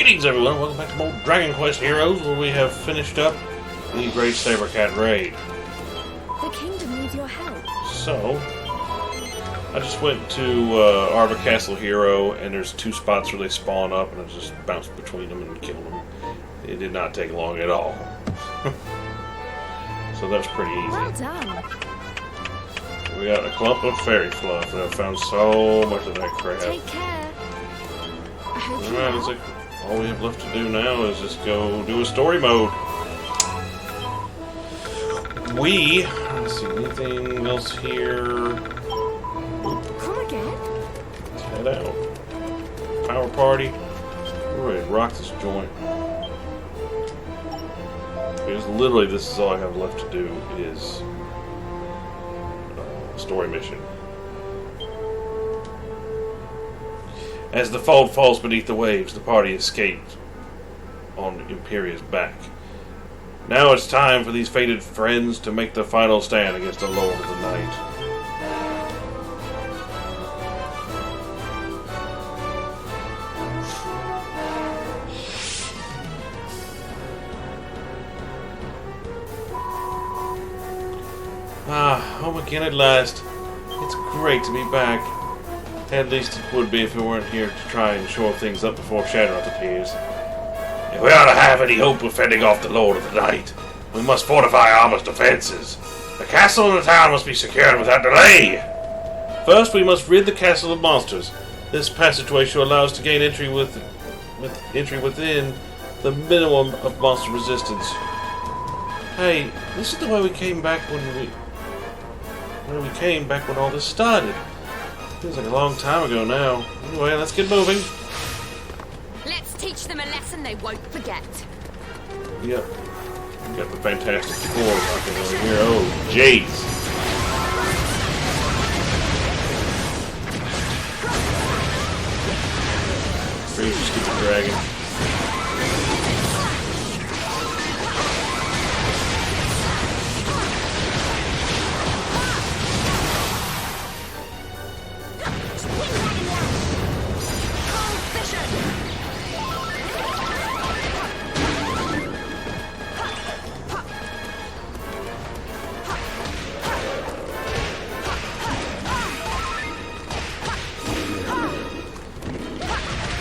Greetings, everyone. Welcome back to more Dragon Quest Heroes, where we have finished up the Great Sabercat raid. The kingdom needs your help. So, I just went to Arbor Castle Hero, and there's 2 spots where they spawn up, and I just bounced between them and killed them. It did not take long at all. So that was pretty easy. Well done. We got a clump of fairy fluff, and I found so much of that crap. Take care. I hope you Alright, looks like all we have left to do now is just go do a story mode. Let's see, anything else here? Come again? Let's head out. Power party. We're ready to rock this joint. Because literally this is all I have left to do is story mission. As the fold falls beneath the waves, the party escaped on Imperia's back. Now it's time for these fated friends to make the final stand against the Lord of the Night. Home again at last. It's great to be back. At least it would be if we weren't here to try and shore things up before Shadowrun appears. If we are to have any hope of fending off the Lord of the Night, we must fortify Arbor's defenses. The castle and the town must be secured without delay. First, we must rid the castle of monsters. This passageway should allow us to gain entry within the minimum of monster resistance. Hey, this is the way we came back when all this started. Feels like a long time ago now. Anyway, let's get moving. Let's teach them a lesson they won't forget. Yep. We got the Fantastic Four rocking over here. Oh, jeez. Crazy stupid dragon.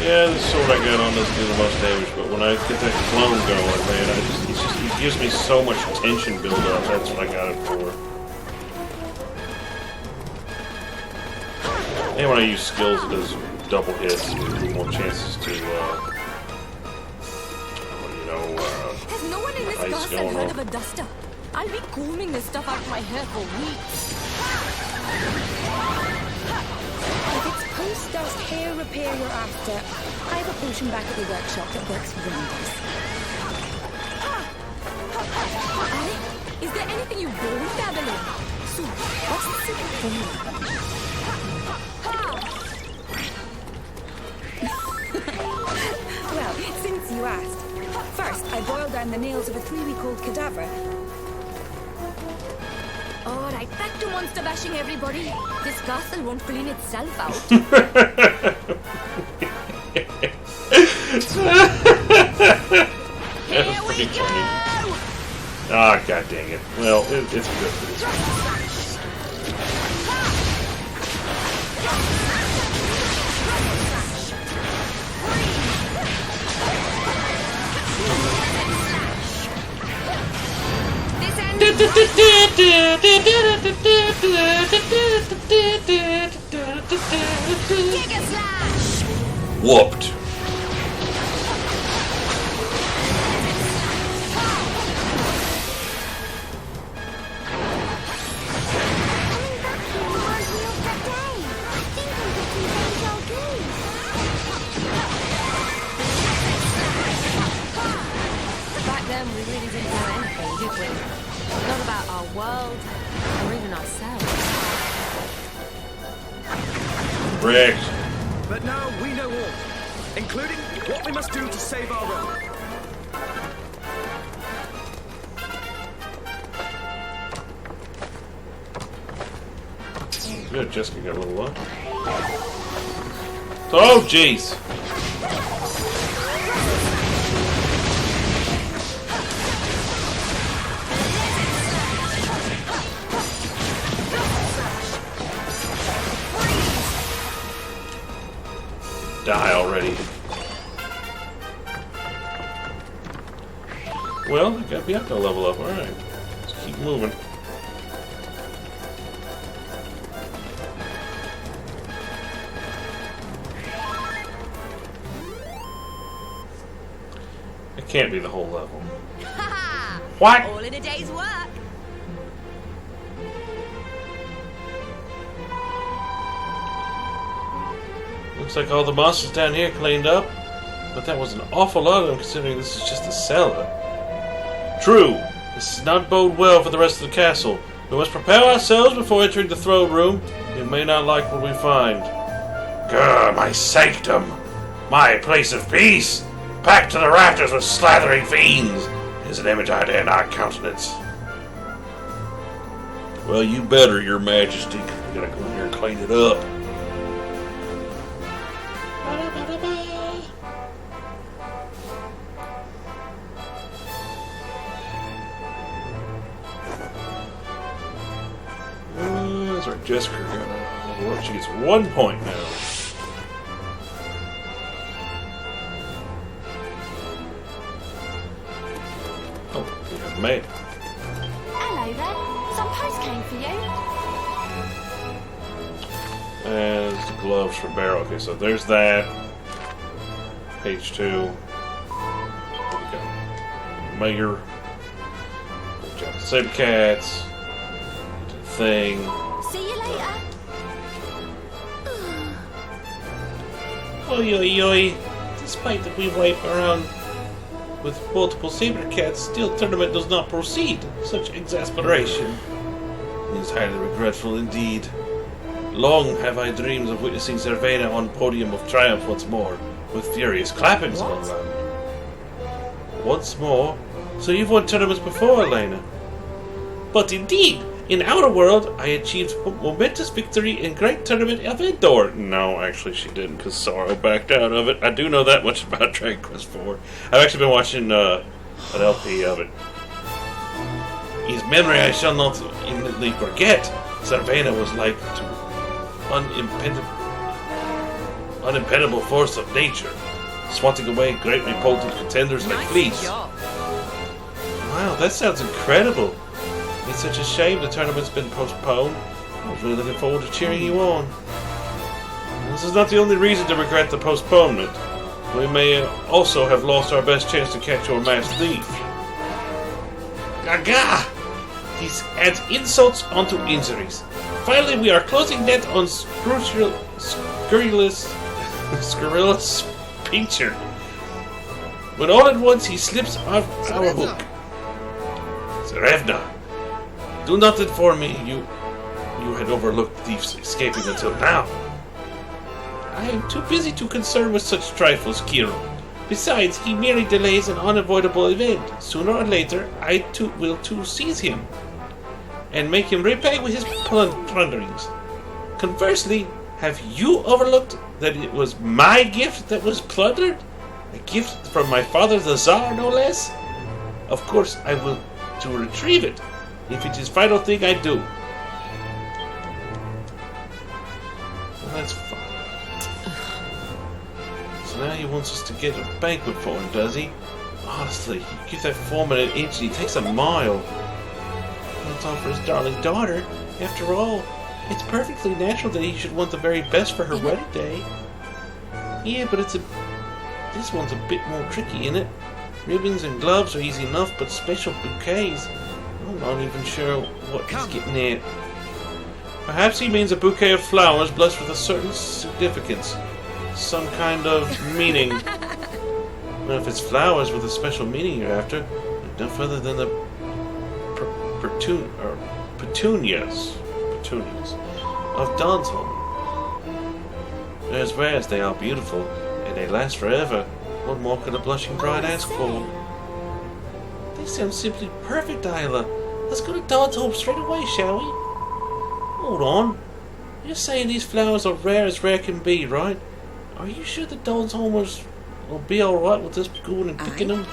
Yeah, the sword I got on doesn't do the most damage, but when I get that clone going, man, it gives me so much tension build up. That's what I got it for. And when I use skills, it does double hits, and gives me more chances to, Has no one in this ice castle going heard on. of a duster? I'll be combing this stuff out of my hair for weeks. If it's post-dust hair repair you're after, I have a potion back at the workshop that works wonders. Is there anything you won't dabble in? So, what's the secret formula? Well, since you asked. First, I boiled down the nails of a 3-week-old cadaver. Alright, back to monster bashing, everybody. This castle won't clean itself out. That was pretty funny. Ah, god dang it. Well, it's good for this one. Whooped. Back then, we really didn't know anything, did we? Not about our world, or even ourselves. Wrecked. But now we know all, including what we must do to save our realm. Good, Jessica got a little luck. Oh, jeez. die already. Well, I got Bianca level up. Alright. Let's keep moving. It can't be the whole level. What? All in a day's work. Looks like all the monsters down here cleaned up. But that was an awful lot of them considering this is just a cellar. True. This does not bode well for the rest of the castle. We must prepare ourselves before entering the throne room. We may not like what we find. Grr, my sanctum. My place of peace. Packed to the rafters with slathering fiends. Is an image I dare not countenance. Well, you better, your majesty. We gotta go in here and clean it up. That's our Jessica gonna. She gets 1 point now. Oh, we have mail. Hello there. Some post came for you. And the gloves for Beryl. Okay, so there's that. Page 2. Here we go. Mayor. Save the cats. Do the thing. See you later. Oi, oi, oi. Despite that we wipe around with multiple saber cats, still tournament does not proceed. Such exasperation. It is highly regretful indeed. Long have I dreamed of witnessing Zervena on podium of triumph once more, with furious clappings among them. Once more? So you've won tournaments before, Elena? But indeed, in our world, I achieved momentous victory in Great Tournament of Endor. No, actually she didn't, because Sorrow backed out of it. I do know that much about Dragon Quest IV. I've actually been watching an LP of it. His memory I shall not imminently forget. Zervena was like to unimpedable force of nature, swatting away greatly potent contenders like fleas. Wow, that sounds incredible. It's such a shame the tournament's been postponed. I was really looking forward to cheering you on. This is not the only reason to regret the postponement. We may also have lost our best chance to catch your masked thief. Gaga! This adds insults onto injuries. Finally, we are closing net on Scurrilous Pincher. When all at once he slips off our hook. Zarevna, do not inform me you had overlooked thieves escaping until now. I am too busy to concern with such trifles, Kiro. Besides, he merely delays an unavoidable event. Sooner or later, I too will seize him and make him repay with his plunderings. Conversely, have you overlooked that it was my gift that was plundered? A gift from my father the Tsar, no less? Of course, I will to retrieve it, if it is final thing I do. Well, that's fine. So now he wants us to get a banquet for him, does he? Honestly, you give that foreman an inch and he takes a mile. That's all for his darling daughter. After all, it's perfectly natural that he should want the very best for her wedding day. Yeah, but this one's a bit more tricky, isn't it? Ribbons and gloves are easy enough, but special bouquets, I'm not even sure what he's getting at. Perhaps he means a bouquet of flowers blessed with a certain significance. Some kind of meaning. Well, if it's flowers with a special meaning you're after, look no further than the petunias of Donsholm. They're as rare as they are beautiful, and they last forever. What more could a blushing bride ask for? They sound simply perfect, Isla. Let's go to Donsholm straight away, shall we? Hold on. You're saying these flowers are rare as rare can be, right? Are you sure the Donsholmers will be alright with us going and picking them?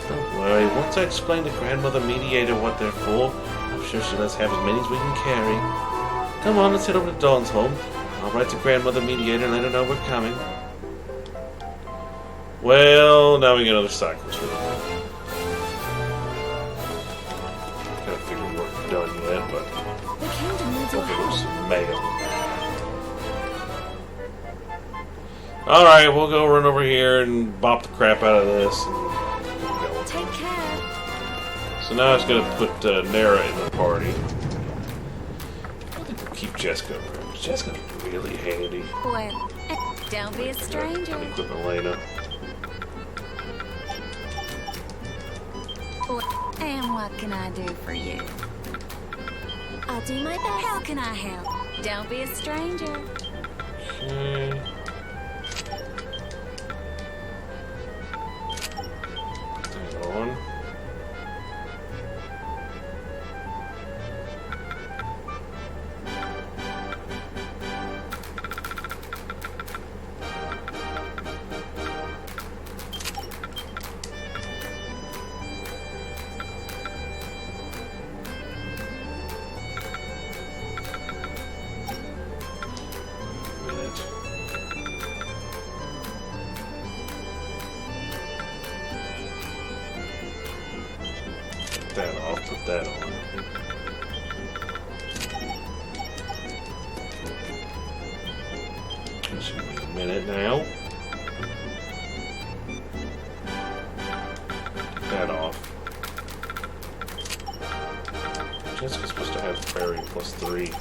Don't worry, once I explain to Grandmother Mediator what they're for, I'm sure she'll let us have as many as we can carry. Come on, let's head over to Donsholm. I'll write to Grandmother Mediator and let her know we're coming. Well, now we get another cycle. Gotta figure we weren't done yet, but The kingdom needs your hopefully there's help. some mail. Alright, we'll go run over here and bop the crap out of this. And go. Take care. So now it's gonna put Nera in the party. I think we'll keep Jessica around. Jessica's really handy. Well, don't be a stranger. Equip Elena. And what can I do for you? I'll do my best. How can I help? Don't be a stranger. Okay. Put that on. That off, put that on. It should be a minute now. Put that off. Jessica's supposed to have parry +3.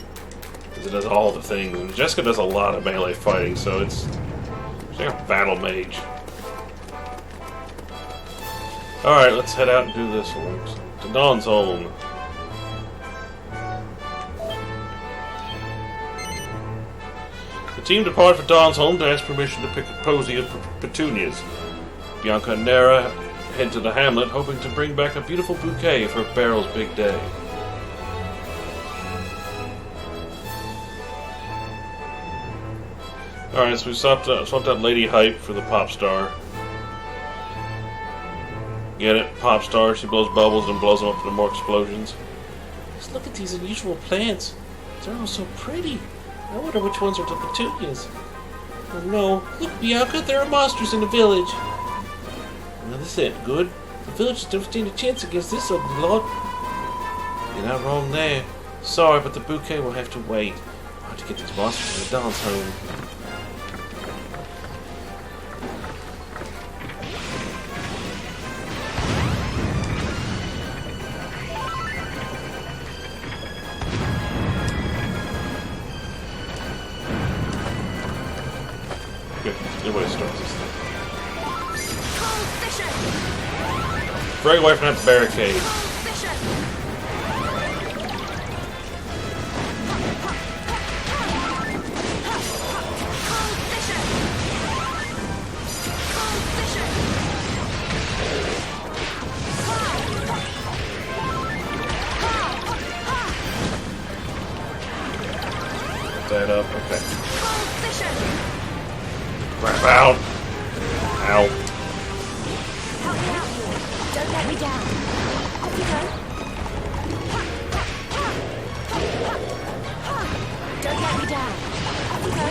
Because it does all the things. And Jessica does a lot of melee fighting, so she's like a battle mage. Alright, let's head out and do this one. To Dawn's home. The team depart for Dawn's home to ask permission to pick a posy of petunias. Bianca and Nera head to the hamlet, hoping to bring back a beautiful bouquet for Beryl's big day. Alright, so we swapped out Lady Hype for the pop star. Get it? Pop star. She blows bubbles and blows them up into more explosions. Just look at these unusual plants. They're all so pretty. I wonder which ones are the petunias. Oh no. Look, Bianca, there are monsters in the village. Well, this ain't good. The village don't stand a chance against this ugly lot. You're not wrong there. Sorry, but the bouquet will have to wait. I'll have to get these monsters to the Dawn's home. Good way to start this thing. Break away from that barricade. Put that up, okay. Crap out! Ow. Don't let me down. Off you go. Don't let me down. Off you go.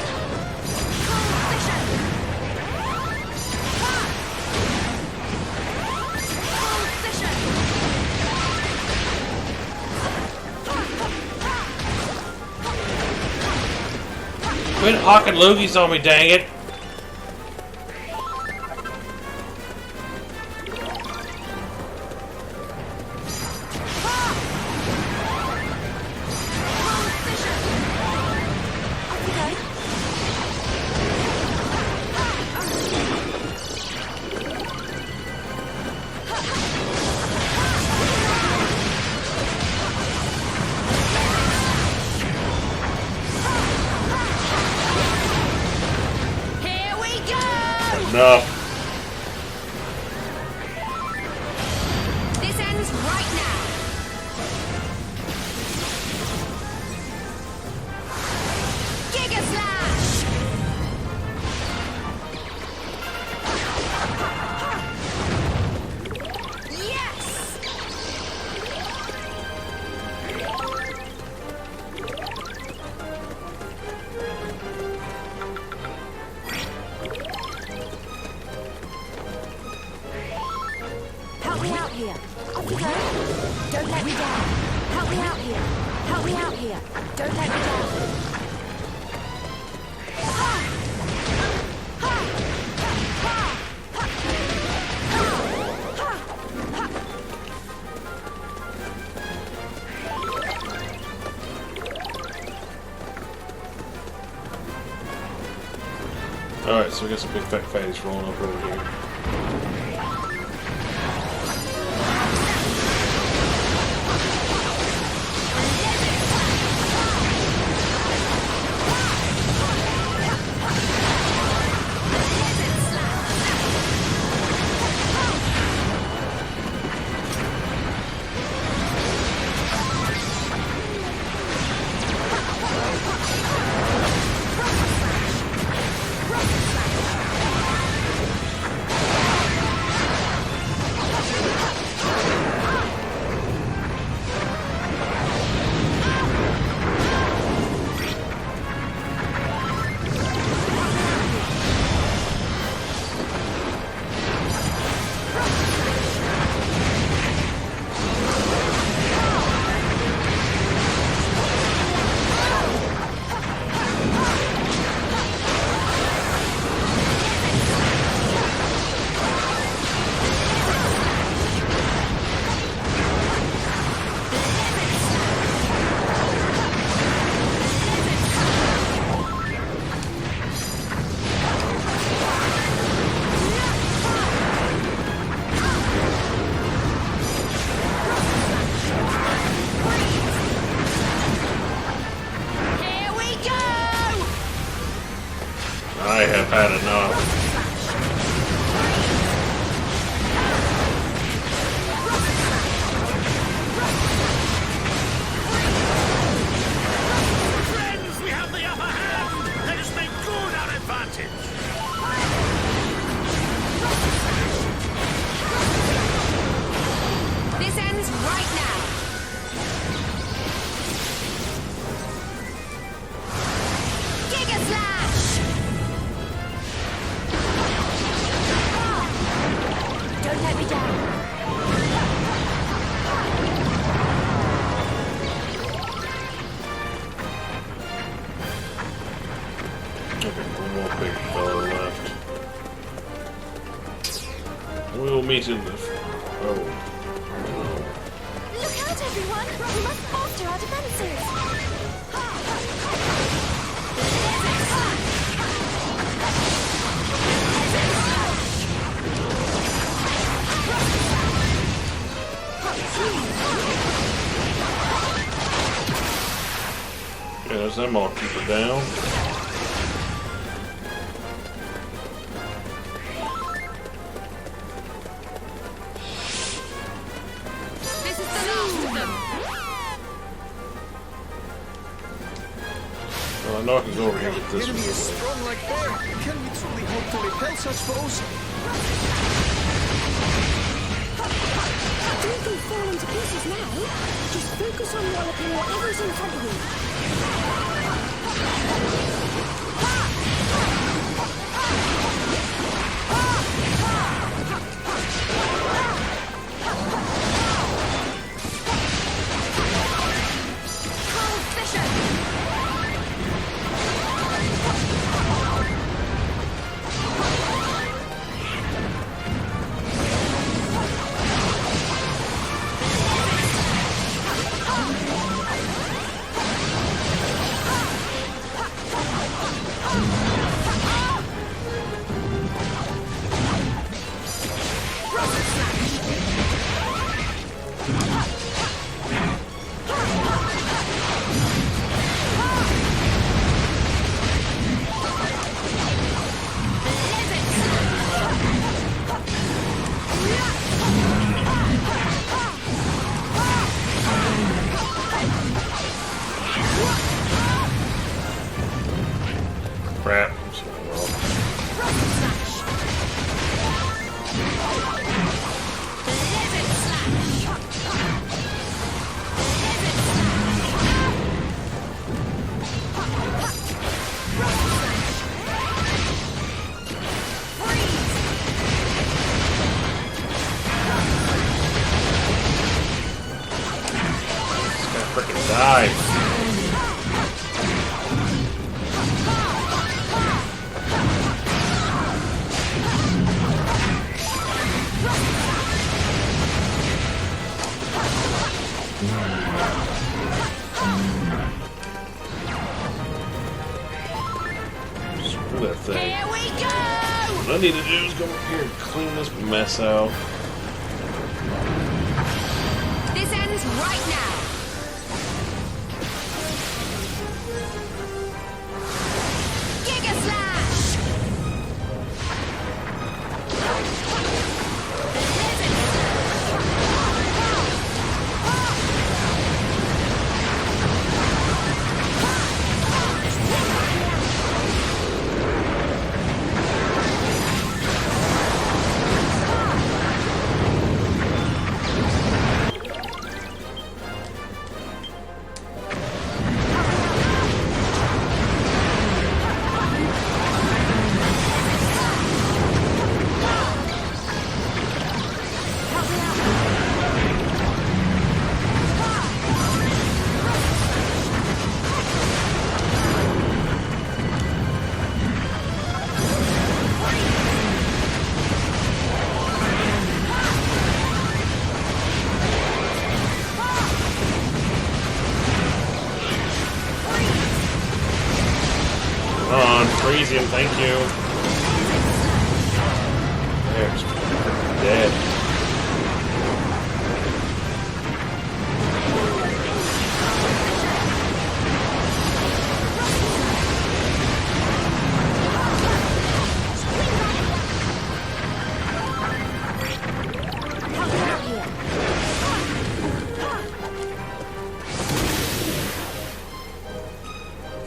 Quit hawking loogies on me, dang it! Enough. This ends right now. Giga Slash! Yes! here. Don't let me down. Alright, so we got some big fat fatties rolling up over here. I have had enough. Friends, we have the upper hand! Let us make good our advantage! This ends right now. Giga Slash! Don't let me down. Okay, one more big fellow left. We will meet in the... Oh. Look out, everyone! We must bolster our defenses! Yeah, there's them all. Keep it down. This is the last of them. Well, I know I can go over here with The this enemy is one. strong like bear. Can we truly hope to repel such foes? Don't go fall into pieces now. Just focus on walloping whatever's in front of you. Cold Fisher! we go! What I need to do is go over here and clean this mess out. This ends right now. Giga Slash! Freeze him, thank you. There's dead.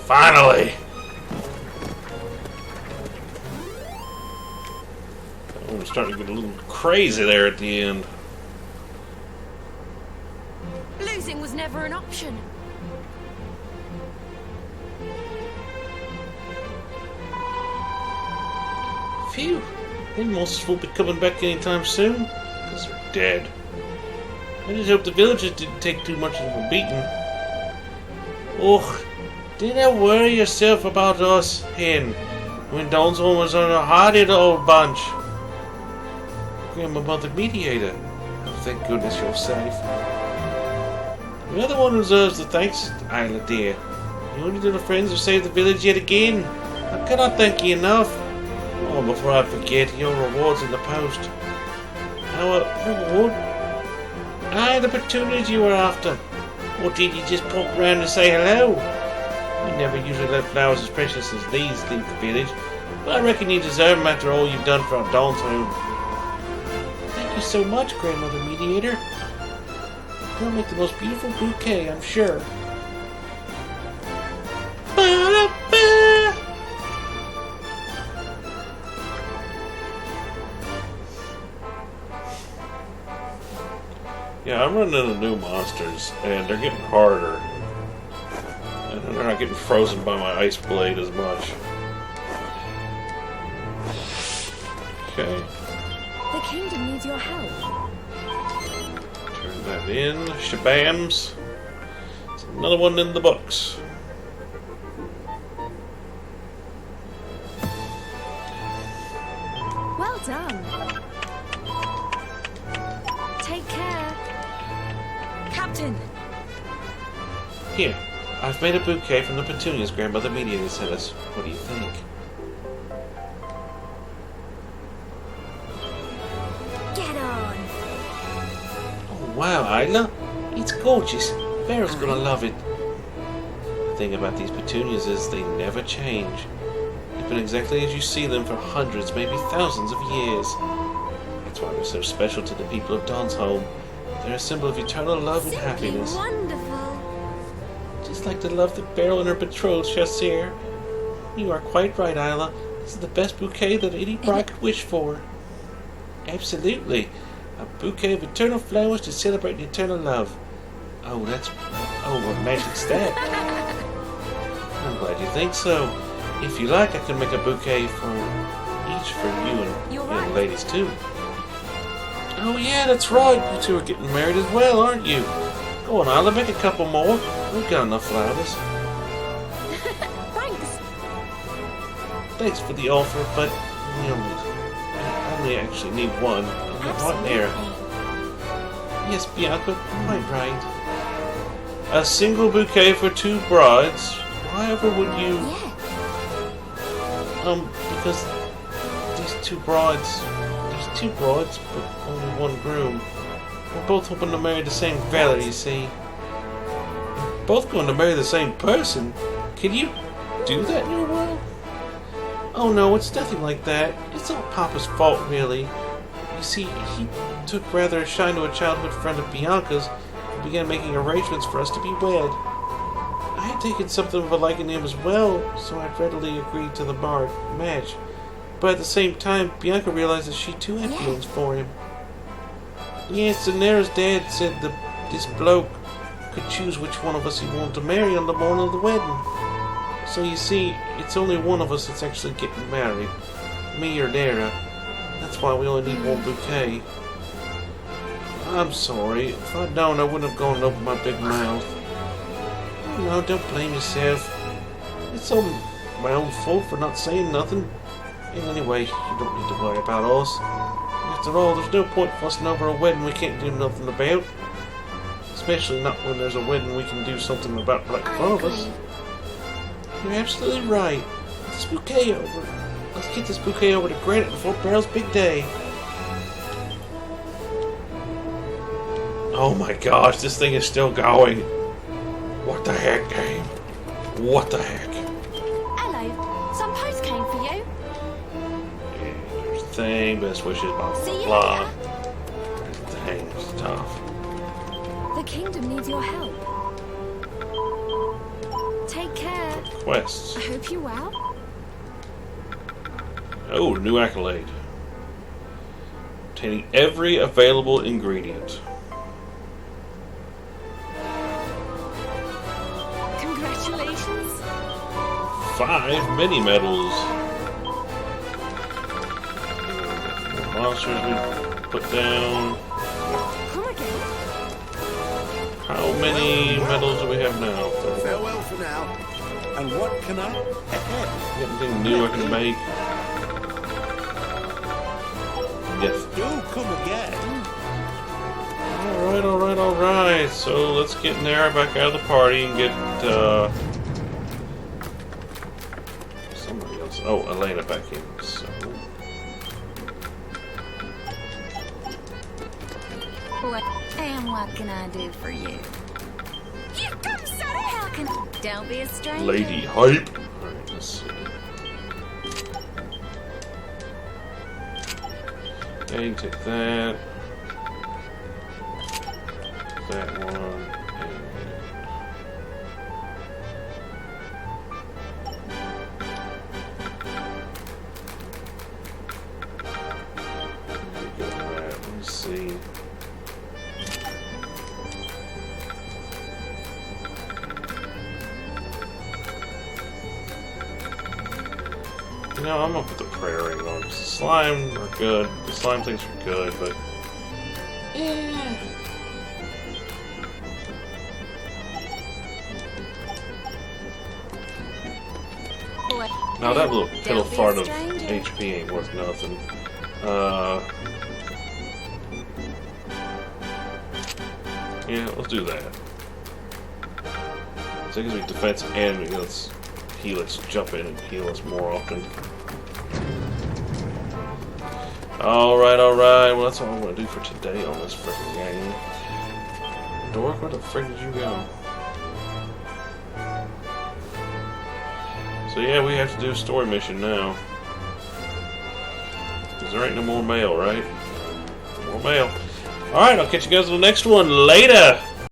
Finally! I'm starting to get a little crazy there at the end. Losing was never an option. Phew. They most won't be coming back anytime soon, because they're dead. I just hope the villagers didn't take too much of a beating. Oh, do not worry yourself about us, Hen. When Dawn's home was on a hard old bunch. Grandma Mother Mediator. Oh, thank goodness you're safe. You're the one who deserves the thanks, Isla dear. You only little friends who saved the village yet again. I cannot thank you enough. Oh, before I forget, your reward's in the post. Our reward? Aye, the petunias you were after. Or did you just pop round to say hello? We never usually let flowers as precious as these leave the village, but I reckon you deserve them after all you've done for our Dawn's home. Thank you so much, Grandmother Mediator. You'll make the most beautiful bouquet, I'm sure. Ba-da-ba! Yeah, I'm running into new monsters, and they're getting harder. And they're not getting frozen by my ice blade as much. Okay. The kingdom needs your help. Turn that in. Shabams. There's another one in the books. Well done. Take care. Captain. Here, I've made a bouquet from the petunias Grandmother Mediator sent us. What do you think? Get on. Oh, wow, Isla. It's gorgeous. Beryl's gonna love it. The thing about these petunias is they never change. They've been exactly as you see them for hundreds, maybe thousands of years. That's why they're so special to the people of Dawn's home. They're a symbol of eternal love and happiness. Wonderful. Just like the love that Beryl and her betrothed share. You are quite right, Isla. This is the best bouquet that any bride could wish for. Absolutely. A bouquet of eternal flowers to celebrate eternal love. Oh, what magic's that? I'm glad you think so. If you like, I can make a bouquet for each for you and You're young right. ladies too. Oh yeah, that's right. You two are getting married as well, aren't you? Go on, Isla, make a couple more. We've got enough flowers. Thanks. Thanks for the offer, but I only actually need one. Right there. Yes, Bianca, quite right. A single bouquet for two brides. Why ever would you? Yeah. Because these two broads. There's two broads, but only one groom. We're both hoping to marry the same fella, you see. Both going to marry the same person? Can you do that in your world? Oh no, it's nothing like that. It's all Papa's fault, really. You see, he took rather a shine to a childhood friend of Bianca's and began making arrangements for us to be wed. I had taken something of a liking to him as well, so I readily agreed to the match. But at the same time, Bianca realized that she too had feelings for him. Yes, and Nera's dad said that this bloke could choose which one of us he wanted to marry on the morning of the wedding. So you see, it's only one of us that's actually getting married. Me or Nera. That's why we only need one bouquet. I'm sorry. If I'd known, I wouldn't have gone and opened my big mouth. No, don't blame yourself. It's all my own fault for not saying nothing. And anyway, you don't need to worry about us. After all, there's no point fussing over a wedding we can't do nothing about. Especially not when there's a wedding we can do something about right in front of us. You're absolutely right. This bouquet over. Let's get this bouquet over to Granite before Beryl's big day. Oh my gosh, this thing is still going. What the heck, game? What the heck? Hello. Some post came for you. Here's the thing, best wishes, blah See you blah blah. later. Here's the thing, stuff. The kingdom needs your help. Take care. Quests. I hope you're well. Oh, new accolade. Obtaining every available ingredient. Congratulations. 5 mini medals. More monsters we put down. Come again. How many medals do we have now? Farewell for now. And what can I? Anything new I can make? Yes. Do come again. Alright. So let's get Nera back out of the party and get somebody else. Oh, Elena back in. So And what can I do for you? Here comes Sarah. How can I? Don't be a stranger. Lady Hype. Alright, let's see. Okay, you take that. That one. Let me see. You know, I'm gonna put the prayer ring on. The slime are good. The slime things are good, but now that little piddle fart of HP ain't worth nothing. Yeah, let's do that. So it gives me defense and let's heal. Let's jump in and heal us more often. Alright. Well, that's all I'm going to do for today on this freaking game. Dork, where the frick did you go? So yeah, we have to do a story mission now. Because there ain't no more mail, right? No more mail. Alright, I'll catch you guys on the next one. Later!